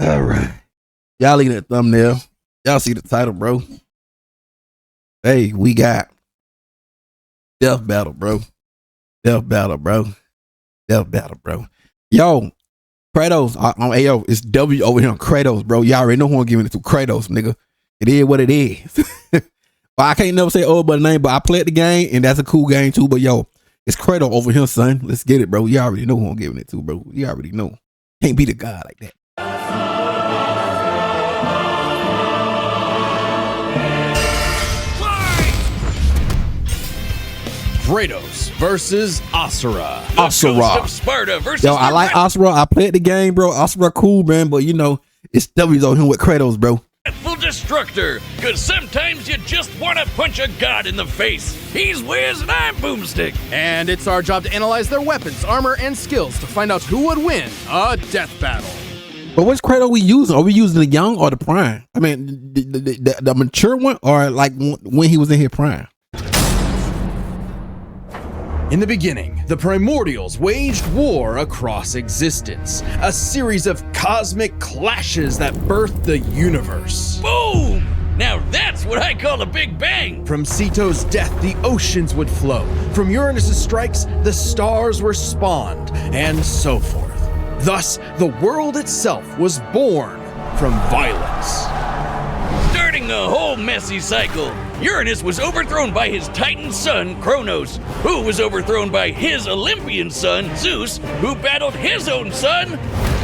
All right. Y'all look at that thumbnail. Y'all see the title, bro. Hey, we got Death Battle, bro. Death Battle, bro. Death Battle, bro. Yo, Kratos, on AO, it's W over here on Kratos, bro. Y'all already know who I'm giving it to. Kratos, nigga. It is what it is. Well, I can't never say but the name, but I played the game, and that's a cool game too. But yo, it's Kratos over here, son. Let's get it, bro. You already know who I'm giving it to, bro. You already know. Can't beat a god like that. Kratos versus Asura. Asura. Ghost of Sparta versus Yo, I like Asura. I played the game, bro. Asura cool, man. But you know, it's W's on him with Kratos, bro. Full Destructor. Cause sometimes you just want to punch a god in the face. He's Wiz and I'm Boomstick. And it's our job to analyze their weapons, armor, and skills to find out who would win a death battle. But which Kratos we using? Are we using the young or the prime? I mean, the mature one, or like when he was in his prime? In the beginning, the Primordials waged war across existence, a series of cosmic clashes that birthed the universe. Boom! Now that's what I call a big bang. From Ceto's death, the oceans would flow. From Uranus's strikes, the stars were spawned, and so forth. Thus, the world itself was born from violence. Starting the whole messy cycle, Uranus was overthrown by his Titan son, Kronos, who was overthrown by his Olympian son, Zeus, who battled his own son,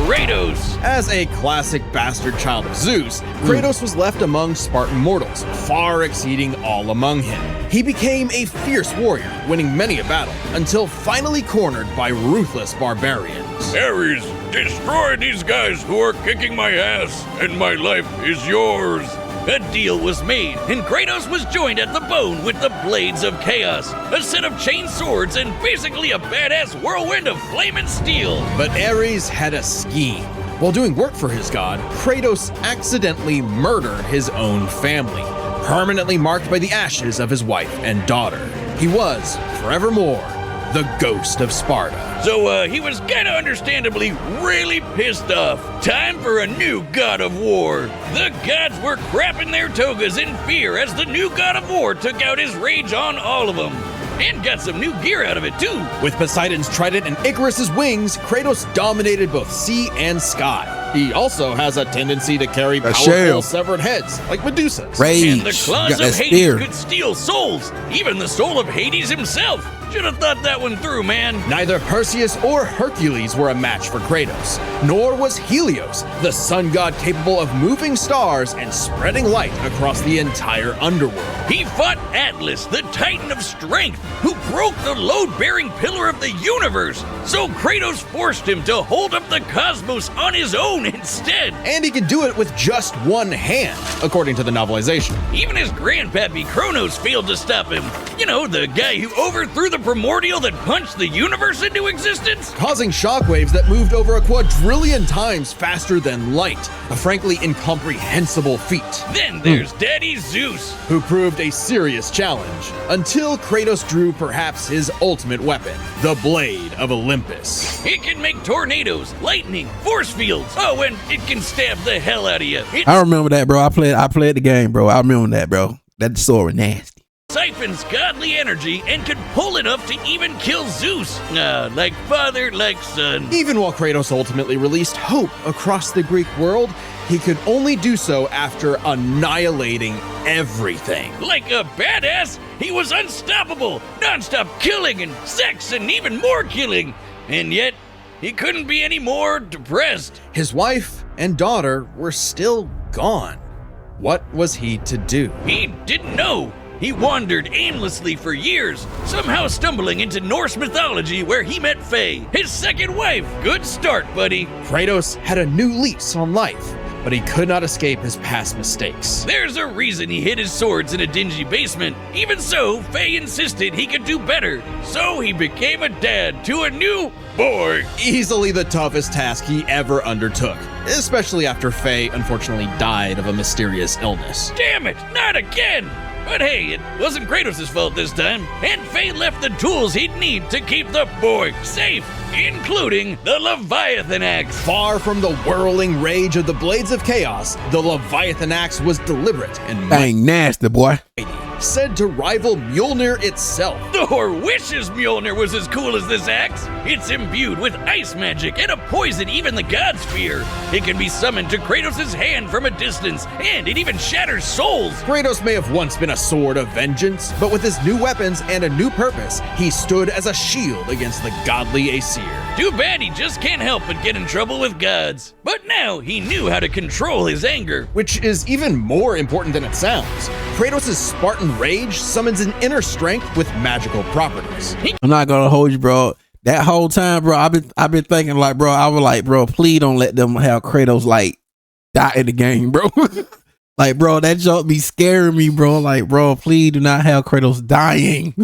Kratos. As a classic bastard child of Zeus, Kratos was left among Spartan mortals, far exceeding all among him. He became a fierce warrior, winning many a battle, until finally cornered by ruthless barbarians. Ares, destroy these guys who are kicking my ass, and my life is yours. A deal was made, and Kratos was joined at the bone with the Blades of Chaos, a set of chain swords and basically a badass whirlwind of flame and steel. But Ares had a scheme. While doing work for his god, Kratos accidentally murdered his own family, permanently marked by the ashes of his wife and daughter. He was, forevermore, the ghost of Sparta. So he was kinda understandably really pissed off. Time for a new god of war. The gods were crapping their togas in fear as the new god of war took out his rage on all of them. And got some new gear out of it too. With Poseidon's trident and Icarus's wings, Kratos dominated both sea and sky. He also has a tendency to carry powerful severed heads, like Medusa's. Rage. And the claws of Hades could steal souls, even the soul of Hades himself. Should have thought that one through, man. Neither Perseus or Hercules were a match for Kratos, nor was Helios, the sun god capable of moving stars and spreading light across the entire underworld. He fought Atlas, the Titan of Strength, who broke the load-bearing pillar of the universe. So Kratos forced him to hold up the cosmos on his own instead. And he could do it with just one hand, according to the novelization. Even his grandpappy Kronos failed to stop him. You know, the guy who overthrew the primordial that punched the universe into existence? Causing shockwaves that moved over a quadrillion times faster than light, a frankly incomprehensible feat. Then there's Daddy Zeus, who proved a serious challenge, until Kratos drew perhaps his ultimate weapon, the Blade of Olympus. It can make tornadoes, lightning, force fields. Oh, and it can stab the hell out of you. I remember that, bro. I played the game, bro. I remember that, bro. That sword was nasty. Siphons godly energy and could pull enough to even kill Zeus. Like father, like son. Even while Kratos ultimately released hope across the Greek world, he could only do so after annihilating everything. Like a badass, he was unstoppable, non-stop killing and sex and even more killing. And yet, he couldn't be any more depressed. His wife and daughter were still gone. What was he to do? He didn't know. He wandered aimlessly for years, somehow stumbling into Norse mythology where he met Faye, his second wife. Good start, buddy. Kratos had a new lease on life, but he could not escape his past mistakes. There's a reason he hid his swords in a dingy basement. Even so, Faye insisted he could do better. So he became a dad to a new boy. Easily the toughest task he ever undertook, especially after Faye unfortunately died of a mysterious illness. Damn it, not again! But hey, it wasn't Kratos' fault this time, and Faye left the tools he'd need to keep the boy safe, including the Leviathan Axe. Far from the whirling rage of the Blades of Chaos, the Leviathan Axe was deliberate and Dang nasty, boy. mighty, said to rival Mjolnir itself. Thor wishes Mjolnir was as cool as this axe. It's imbued with ice magic and a poison even the gods fear. It can be summoned to Kratos' hand from a distance, and it even shatters souls. Kratos may have once been a sword of vengeance, but with his new weapons and a new purpose, he stood as a shield against the godly Asir. Too bad he just can't help but get in trouble with gods. But now he knew how to control his anger. Which is even more important than it sounds. Kratos' Spartan rage summons an inner strength with magical properties. I'm not gonna hold you, bro. That whole time, bro, I've been thinking like, bro, I was like, bro, please don't let them have Kratos like die in the game, bro. Like, bro, that joke be scaring me, bro. Like, bro, please do not have Kratos dying.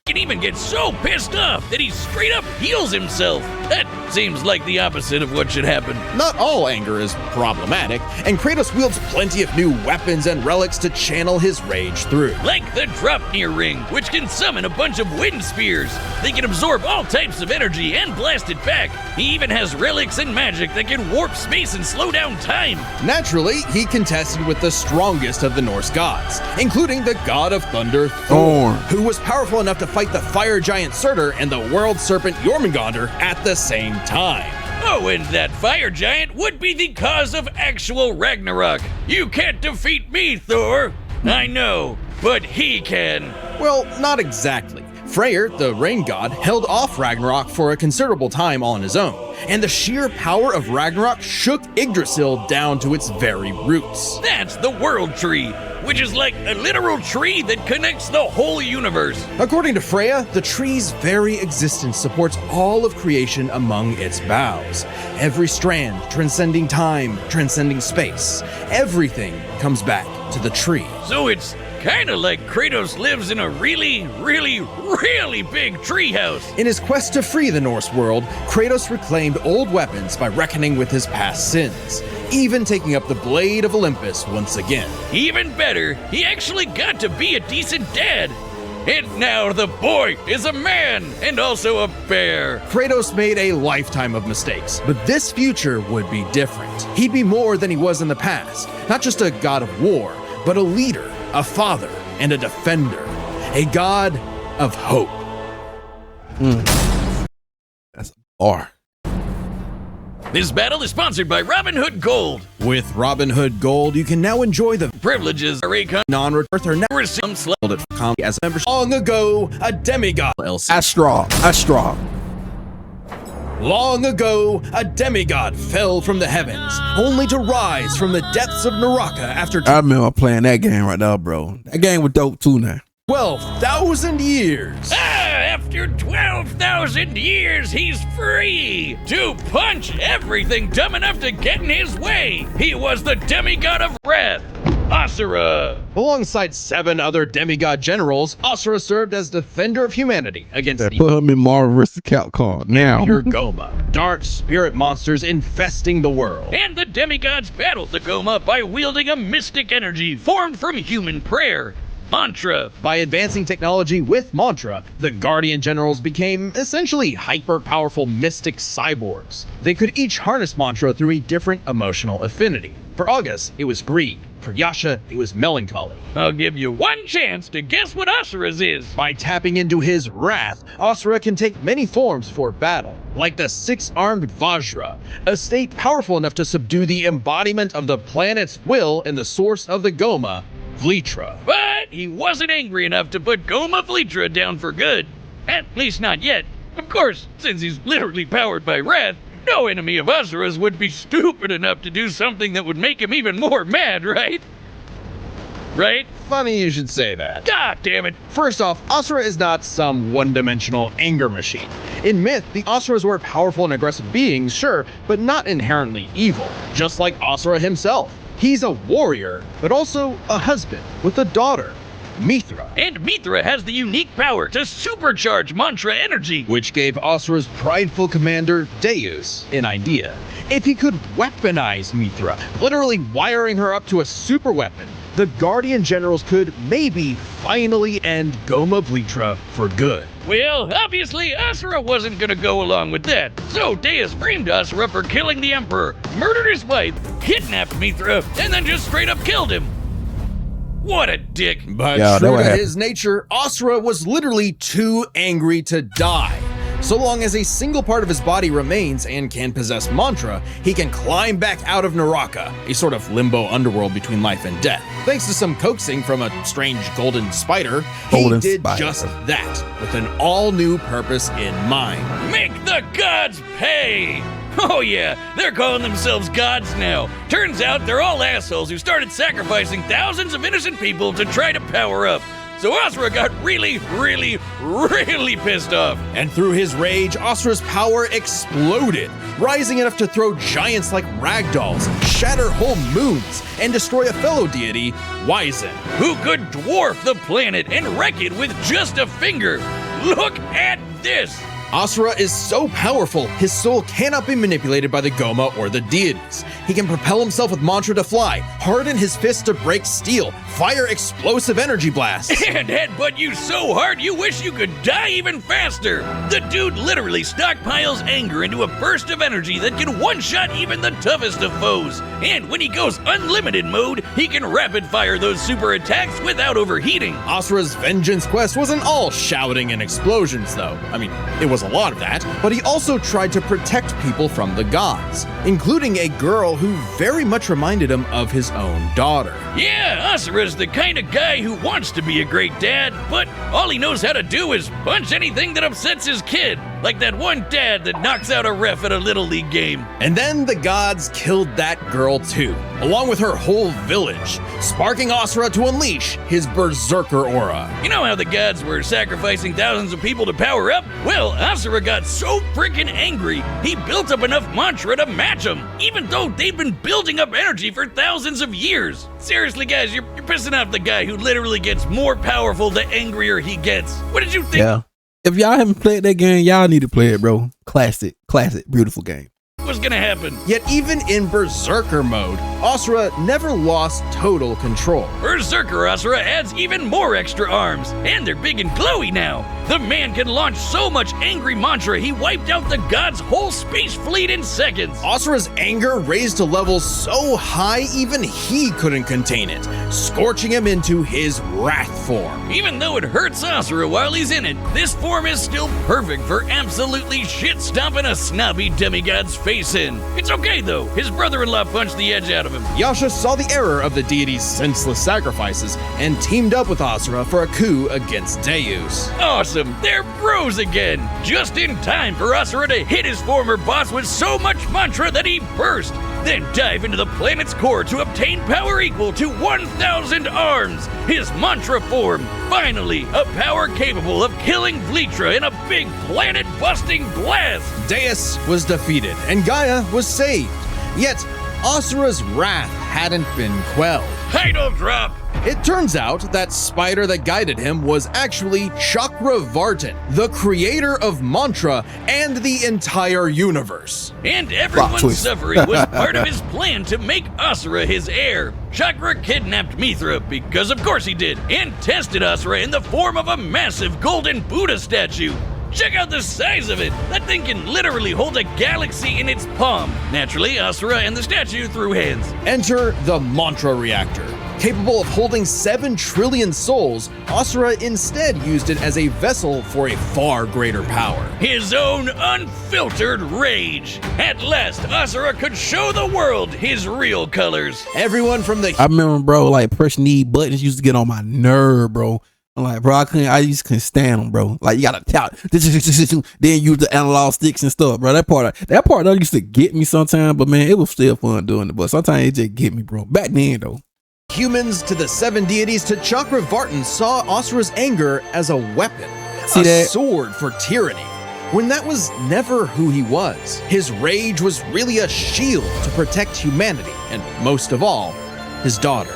He can even get so pissed off that he straight up heals himself. That seems like the opposite of what should happen. Not all anger is problematic, and Kratos wields plenty of new weapons and relics to channel his rage through. Like the Dropnir Ring, which can summon a bunch of wind spears. They can absorb all types of energy and blast it back. He even has relics and magic that can warp space and slow down time. Naturally, he contested with the strongest of the Norse gods, including the god of thunder Thor, who was powerful enough to fight the fire giant Surtur and the world serpent Jormungandr at the same time. Oh, and that fire giant would be the cause of actual Ragnarok. You can't defeat me, Thor. I know, but he can. Well, not exactly. Freyr, the rain god, held off Ragnarok for a considerable time on his own, and the sheer power of Ragnarok shook Yggdrasil down to its very roots. That's the World Tree, which is like a literal tree that connects the whole universe. According to Freya, the tree's very existence supports all of creation among its boughs. Every strand transcending time, transcending space. Everything comes back to the tree. So it's kind of like Kratos lives in a really, really, really big treehouse. In his quest to free the Norse world, Kratos reclaimed old weapons by reckoning with his past sins, even taking up the Blade of Olympus once again. Even better, he actually got to be a decent dad. And now the boy is a man and also a bear. Kratos made a lifetime of mistakes, but this future would be different. He'd be more than he was in the past, not just a god of war, but a leader, a father, and a defender, a god of hope. That's a bar. This battle is sponsored by Robin Hood Gold. With Robin Hood Gold, you can now enjoy the Privileges are a non-return or never some as a member. Long ago, a demigod. Astra. Long ago, a demigod fell from the heavens, only to rise from the depths of Naraka after I remember playing that game right now, bro. That game was dope too now. 12,000 years. After 12,000 years, he's free to punch everything dumb enough to get in his way. He was the demigod of wrath, Asura. Alongside 7 other demigod generals, Asura served as defender of humanity against the Put him in Marvel vs. Capcom now. Goma, dark spirit monsters infesting the world. And the demigods battled the Goma by wielding a mystic energy formed from human prayer, mantra. By advancing technology with mantra, the Guardian Generals became essentially hyper-powerful mystic cyborgs. They could each harness mantra through a different emotional affinity. For August, it was greed. For Yasha, it was melancholy. I'll give you one chance to guess what Asura's is. By tapping into his wrath, Asura can take many forms for battle, like the 6-armed Vajra, a state powerful enough to subdue the embodiment of the planet's will and the source of the Goma, Vlitra. But he wasn't angry enough to put Goma Vlitra down for good. At least not yet. Of course, since he's literally powered by wrath, no enemy of Asura's would be stupid enough to do something that would make him even more mad, right? Right? Funny you should say that. God damn it. First off, Asura is not some one-dimensional anger machine. In myth, the Asuras were powerful and aggressive beings, sure, but not inherently evil, just like Asura himself. He's a warrior, but also a husband with a daughter, Mithra. And Mithra has the unique power to supercharge mantra energy, which gave Asura's prideful commander, Deus, an idea. If he could weaponize Mithra, literally wiring her up to a super weapon, the Guardian Generals could maybe finally end Goma Vlitra for good. Well, obviously, Asura wasn't gonna go along with that. So Deus framed Asura for killing the Emperor, murdered his wife, kidnapped Mithra, and then just straight up killed him. What a dick. But Yeah, true that to happened. his nature, Asura was literally too angry to die. So long as a single part of his body remains and can possess mantra, he can climb back out of Naraka, a sort of limbo underworld between life and death. Thanks to some coaxing from a strange golden spider, Golden he did spider. just that, with an all-new purpose in mind. Make the gods pay! Oh yeah, they're calling themselves gods now. Turns out they're all assholes who started sacrificing thousands of innocent people to try to power up. So Asura got really pissed off. And through his rage, Asura's power exploded, rising enough to throw giants like ragdolls, shatter whole moons, and destroy a fellow deity, Wizen. Who could dwarf the planet and wreck it with just a finger. Look at this! Asura is so powerful, his soul cannot be manipulated by the Goma or the deities. He can propel himself with mantra to fly, harden his fists to break steel, fire explosive energy blasts. And headbutt you so hard you wish you could die even faster. The dude literally stockpiles anger into a burst of energy that can one-shot even the toughest of foes. And when he goes unlimited mode, he can rapid fire those super attacks without overheating. Asura's vengeance quest wasn't all shouting and explosions, though. I mean, it was a lot of that, but he also tried to protect people from the gods, including a girl who very much reminded him of his own daughter. Yeah, Asura's the kind of guy who wants to be a great dad, but all he knows how to do is punch anything that upsets his kid, like that one dad that knocks out a ref at a Little League game. And then the gods killed that girl too, along with her whole village, sparking Asura to unleash his berserker aura. You know how the gods were sacrificing thousands of people to power up? Well, Asura got so freaking angry, he built up enough mantra to match them, even though they'd been building up energy for thousands of years. Seriously, guys, you're pissing off the guy who literally gets more powerful the angrier he gets. What did you think Yeah. If y'all haven't played that game, y'all need to play it, bro. Classic, beautiful game. was gonna happen? Yet even in berserker mode, Asura never lost total control. Berserker Asura adds even more extra arms, and they're big and glowy now. The man can launch so much angry mantra he wiped out the god's whole space fleet in seconds. Asura's anger raised to levels so high even he couldn't contain it, scorching him into his wrath form. Even though it hurts Asura while he's in it, this form is still perfect for absolutely shit-stomping a snobby demigod's face in. It's okay though, his brother-in-law punched the edge out of him. Yasha saw the error of the deity's senseless sacrifices and teamed up with Asura for a coup against Deus. Awesome, they're bros again! Just in time for Asura to hit his former boss with so much mantra that he burst, then dive into the planet's core to obtain power equal to 1,000 arms! His mantra form! Finally, a power capable of killing Vlitra in a big planet-busting blast! Deus was defeated and Gaia was saved. Yet, Asura's wrath hadn't been quelled. Title drop! It turns out that spider that guided him was actually Chakravartin, the creator of mantra and the entire universe. And everyone's twist. suffering was part of his plan to make Asura his heir. Chakra kidnapped Mithra, because of course he did, and tested Asura in the form of a massive golden Buddha statue. Check out the size of it! That thing can literally hold a galaxy in its palm. Naturally, Asura and the statue threw hands. Enter the mantra reactor. Capable of holding 7 trillion souls, Asura instead used it as a vessel for a far greater power. His own unfiltered rage. At last, Asura could show the world his real colors. Everyone from the I remember, bro, like pressing these buttons used to get on my nerve, bro. I'm like, bro, I just couldn't stand them, bro. Like, you gotta tap, then use the analog sticks and stuff, bro. That part that used to get me sometimes, but man, it was still fun doing it. But sometimes it just get me, bro. Back then, though. humans to the 7 deities to Chakravartin saw Asura's anger as a weapon, See a that? sword for tyranny, when that was never who he was. His rage was really a shield to protect humanity, and most of all, his daughter.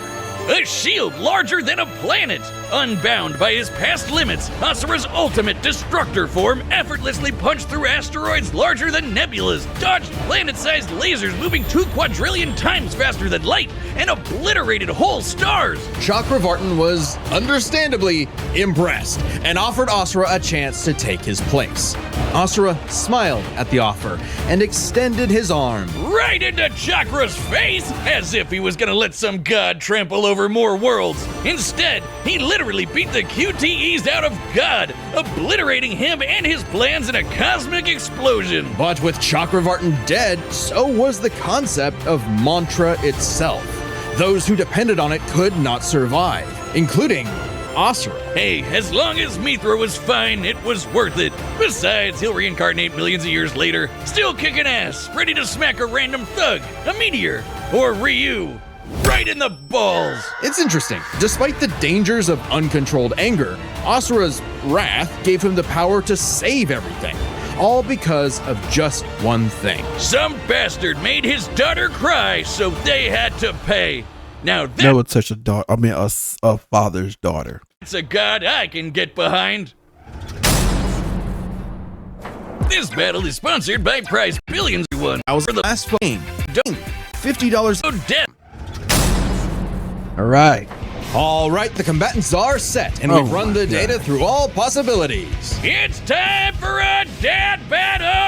A shield larger than a planet. Unbound by his past limits, Asura's ultimate destructor form effortlessly punched through asteroids larger than nebulas, dodged planet-sized lasers moving 2 quadrillion times faster than light, and obliterated whole stars. Chakravartin was understandably impressed and offered Asura a chance to take his place. Asura smiled at the offer and extended his arm. Right into Chakra's face, as if he was gonna let some god trample over more worlds. Instead, he literally beat the QTEs out of God, obliterating him and his plans in a cosmic explosion. But with Chakravartin dead, so was the concept of mantra itself. Those who depended on it could not survive, including Asura. Hey, as long as Mithra was fine, it was worth it. Besides, he'll reincarnate millions of years later, still kicking ass, ready to smack a random thug, a meteor, or Ryu. Right in the balls. It's interesting. Despite the dangers of uncontrolled anger, Asura's wrath gave him the power to save everything. All because of just one thing. Some bastard made his daughter cry, so they had to pay. Now Never touch a daughter. I mean, a father's daughter. that's a god I can get behind. This battle is sponsored by Prize Billions One. I was for the last game. Don't $50. Oh, dead. All right. All right, the combatants are set, and we've run the data through all possibilities. It's time for a dad battle!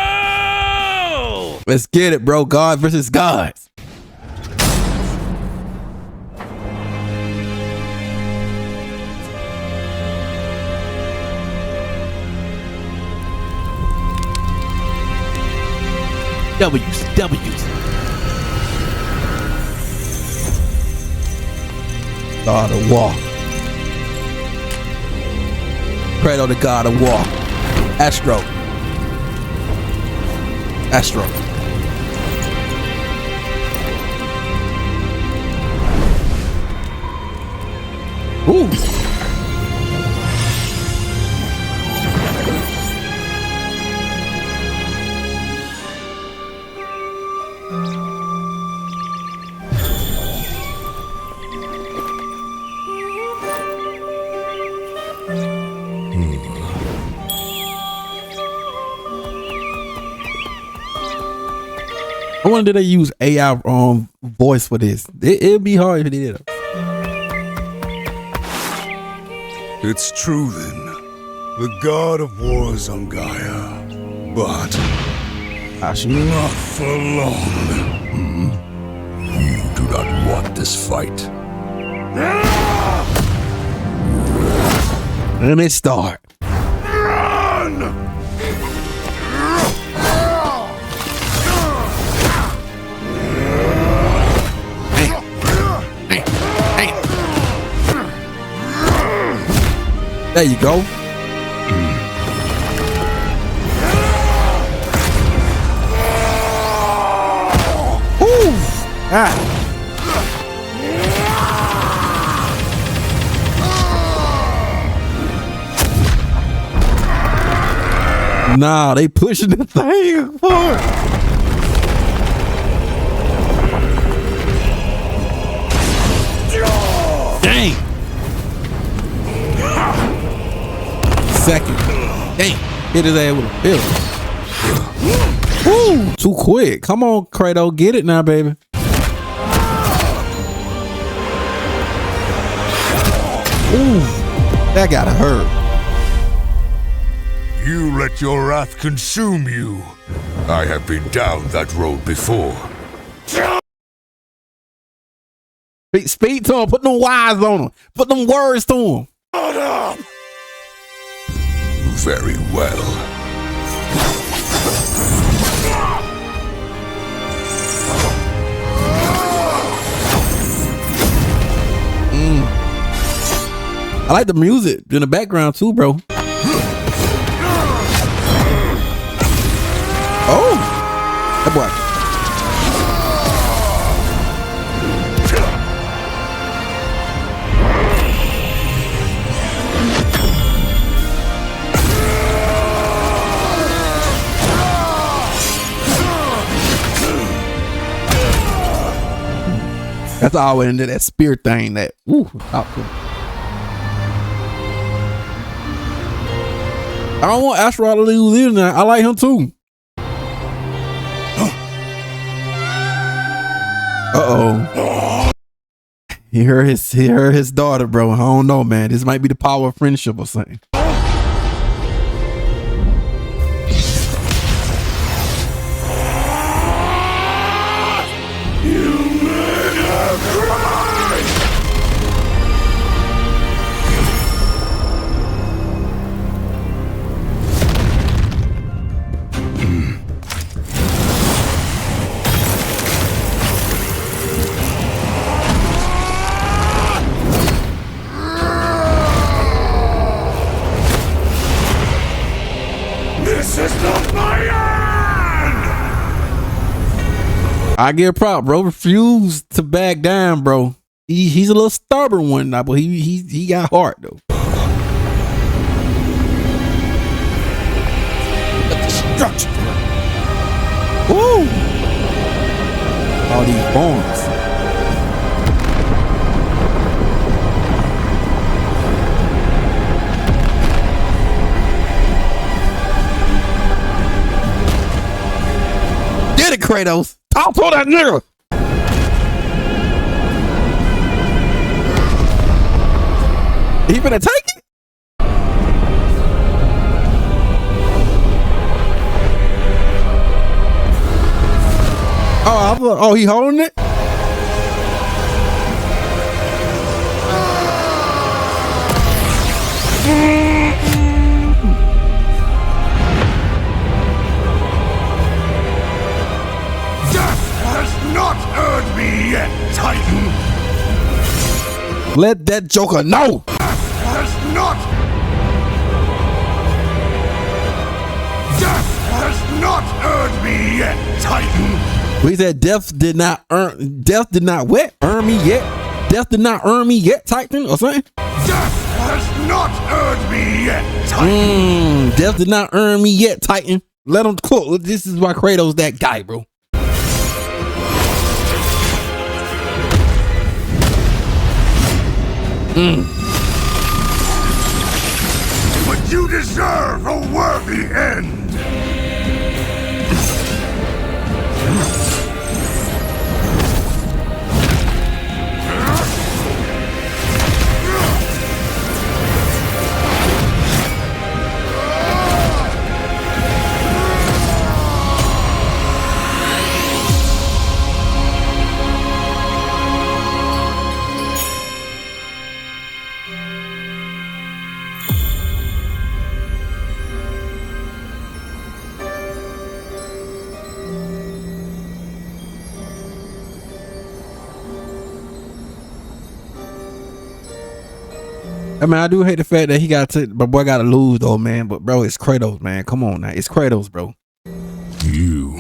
Let's get it, bro. God versus gods. W's. God of War. Kratos, the God of War. Astro. Ooh. I wonder did they use AI voice for this? It'd be hard if they did. It's true then. The god of war is on Gaia. But not for long. You do not want this fight. Let it start. There you go. Ooh. Ah. Nah, they pushing the thing hard. Dang. Second. Dang. Hit his ass with a pillow. Woo, too quick. Come on, Kratos. Get it now, baby. Ooh, that gotta hurt. You let your wrath consume you. I have been down that road before. Speak to him. Put them wires on him. Put them words to him. Shut up! Very well. I like the music in the background too, bro. Oh, that boy. That's all into that spear thing. That woo. I don't want Asura to lose either now. I like him too. Uh-oh. He heard his daughter, bro. I don't know, man. This might be the power of friendship or something. I give prop, bro. Refuse to back down, bro. He's a little stubborn one now, but he got heart though. Destruction. Woo! All these bombs. Get it, Kratos. Talk to that nigga. He finna take it? Oh, he holding it? Not earned me yet, Titan. Let that joker know. Death has not earned me yet, Titan. We said death did not what? Earn me yet? Death did not earn me yet, Titan, or something? Death has not earned me yet, Titan. Death did not earn me yet, Titan. Let him cook. This is why Kratos that guy, bro. But you deserve a worthy end. I mean, I do hate the fact that my boy got to lose though, man. But bro, it's Kratos, man. Come on now, it's Kratos, bro. You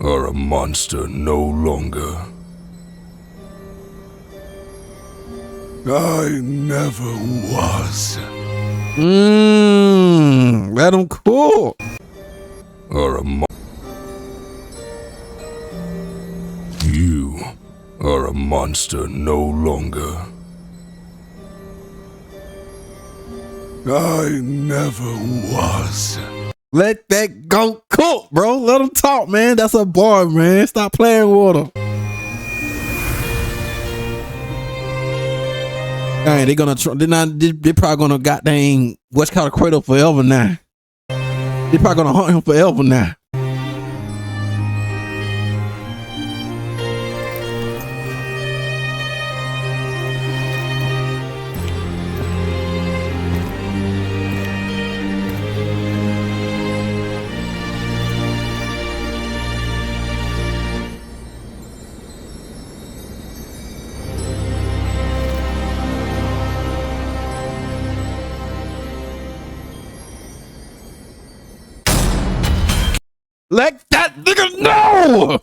are a monster no longer. I never was. Let him cool. You are a monster no longer. I never was. Let that go cook, bro. Let him talk, man. That's a boy, man. Stop playing with him. Dang, they probably gonna goddamn what's called a Kratos forever now. They probably gonna hunt him forever now. Let that nigga know!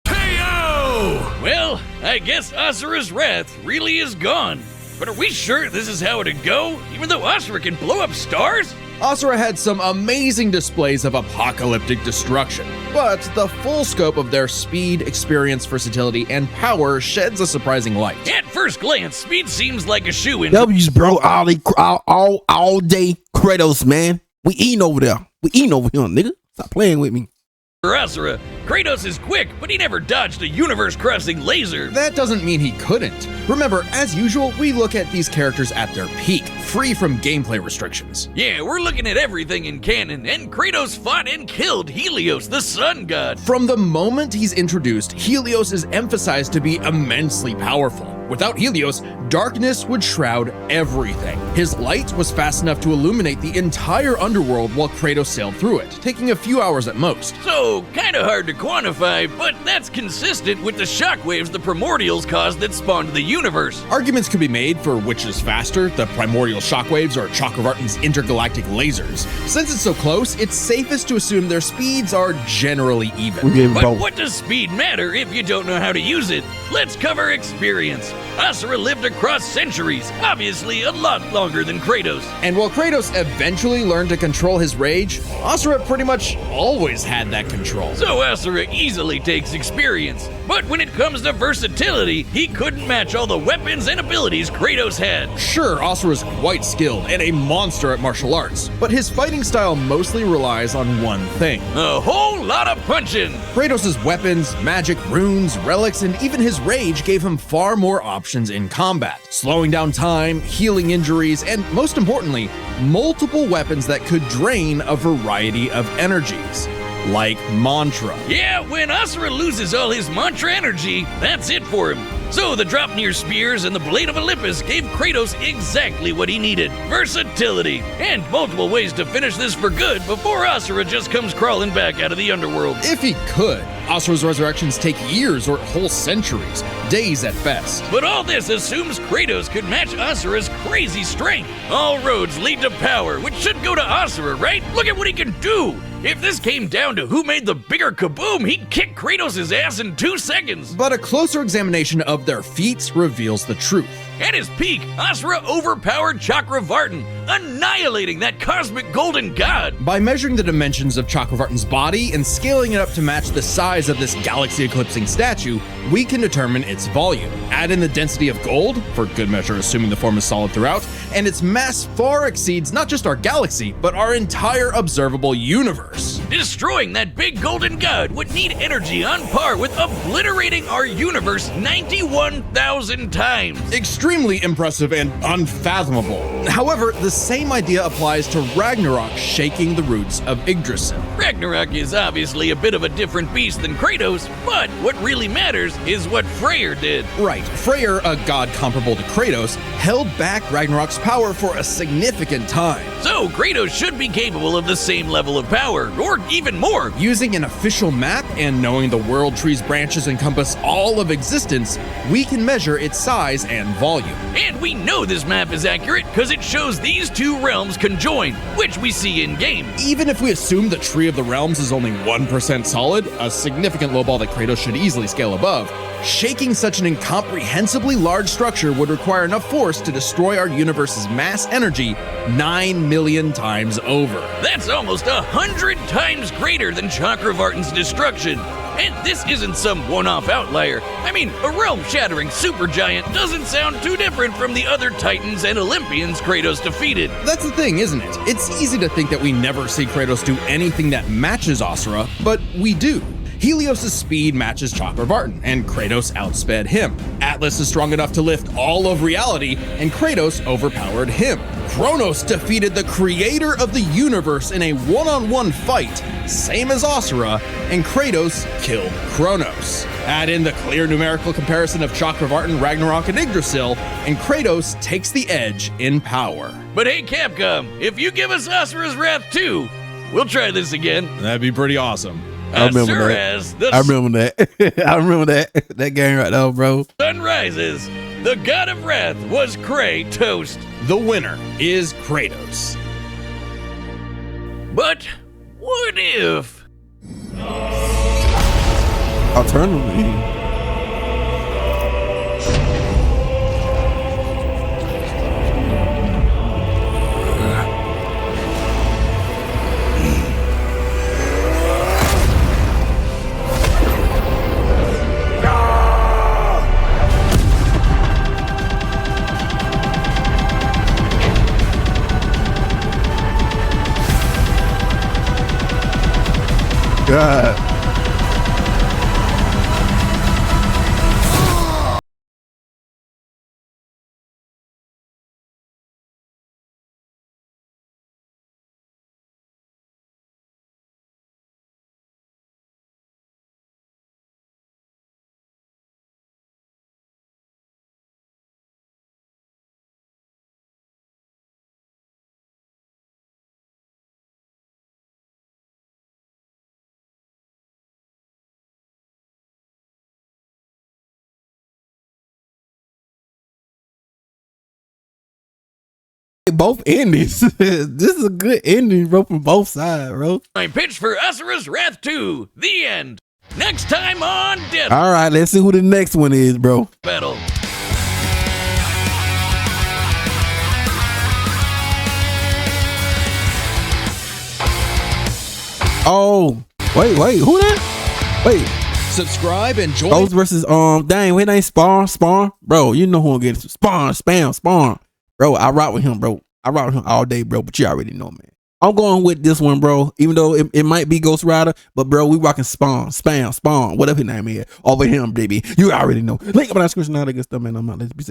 Hey-o! Well, I guess Asura's wrath really is gone. But are we sure this is how it'd go? Even though Asura can blow up stars? Asura had some amazing displays of apocalyptic destruction, but the full scope of their speed, experience, versatility, and power sheds a surprising light. At first glance, speed seems like a shoe-in. W's, bro, all day Kratos, man. We eating over there. We eating over here, nigga. Stop playing with me. For Asura, Kratos is quick, but he never dodged a universe-crossing laser. That doesn't mean he couldn't. Remember, as usual, we look at these characters at their peak, free from gameplay restrictions. Yeah, we're looking at everything in canon, and Kratos fought and killed Helios, the sun god. From the moment he's introduced, Helios is emphasized to be immensely powerful. Without Helios, darkness would shroud everything. His light was fast enough to illuminate the entire underworld while Kratos sailed through it, taking a few hours at most. So, kinda hard to quantify, but that's consistent with the shockwaves the primordials caused that spawned the universe. Arguments could be made for which is faster, the primordial shockwaves or Chakravartin's intergalactic lasers. Since it's so close, it's safest to assume their speeds are generally even. But what does speed matter if you don't know how to use it? Let's cover experience. Asura lived across centuries, obviously a lot longer than Kratos. And while Kratos eventually learned to control his rage, Asura pretty much always had that control. So Asura easily takes experience. But when it comes to versatility, he couldn't match all the weapons and abilities Kratos had. Sure, Asura's quite skilled and a monster at martial arts, but his fighting style mostly relies on one thing. A whole lot of punching. Kratos' weapons, magic, runes, relics, and even his rage gave him far more options in combat, slowing down time, healing injuries, and most importantly, multiple weapons that could drain a variety of energies, like mantra. Yeah, when Asura loses all his mantra energy, that's it for him. So the Dropnir spears and the Blade of Olympus gave Kratos exactly what he needed: versatility, and multiple ways to finish this for good before Asura just comes crawling back out of the underworld. If he could. Asura's resurrections take years or whole centuries, days at best. But all this assumes Kratos could match Asura's crazy strength. All roads lead to power, which should go to Asura, right? Look at what he can do! If this came down to who made the bigger kaboom, he'd kick Kratos' ass in 2 seconds. But a closer examination of their feats reveals the truth. At his peak, Asura overpowered Chakravartin, annihilating that cosmic golden god. By measuring the dimensions of Chakravartin's body and scaling it up to match the size of this galaxy-eclipsing statue, we can determine its volume. Add in the density of gold, for good measure assuming the form is solid throughout, and its mass far exceeds not just our galaxy, but our entire observable universe. Destroying that big golden god would need energy on par with obliterating our universe 91,000 times. Extremely impressive and unfathomable. However, the same idea applies to Ragnarok shaking the roots of Yggdrasil. Ragnarok is obviously a bit of a different beast than Kratos, but what really matters is what Freyr did. Right, Freyr, a god comparable to Kratos, held back Ragnarok's power for a significant time. So Kratos should be capable of the same level of power, or even more. Using an official map and knowing the world tree's branches encompass all of existence, we can measure its size and volume. And we know this map is accurate because it shows these two realms conjoined, which we see in-game. Even if we assume the Tree of the Realms is only 1% solid, a significant lowball that Kratos should easily scale above, shaking such an incomprehensibly large structure would require enough force to destroy our universe's mass energy 9 million times over. That's almost 100 times greater than Chakravartin's destruction. And this isn't some one-off outlier. I mean, a realm-shattering supergiant doesn't sound too different from the other Titans and Olympians Kratos defeated. That's the thing, isn't it? It's easy to think that we never see Kratos do anything that matches Asura, but we do. Helios' speed matches Chakravartin, and Kratos outsped him. Atlas is strong enough to lift all of reality, and Kratos overpowered him. Kronos defeated the creator of the universe in a one-on-one fight, same as Asura, and Kratos killed Kronos. Add in the clear numerical comparison of Chakravartin, Ragnarok, and Yggdrasil, and Kratos takes the edge in power. But hey, Capcom, if you give us Asura's Wrath too, we'll try this again. That'd be pretty awesome. I remember that. I remember that. I remember that. That game right now, bro. Sun rises. The god of wrath was Kratos. The winner is Kratos. But what if? Alternatively, God. Both endings. This is a good ending, bro, from both sides, bro. My pitch for Asura's Wrath 2. The end. Next time on Death All right, let's see who the next one is, bro. Battle. Oh, wait, who that? Wait, Subscribe and join. Ghost versus dang, wait, ain't Spawn, bro. You know who I'm getting Spawn, bro. I rock with him, bro. I rock with him all day, bro. But you already know, man. I'm going with this one, bro. Even though it might be Ghost Rider, but bro, we rocking Spawn, whatever his name is, over him, baby. You already know. Link up in the description now. That good stuff, man. I'm out. Let's be sick.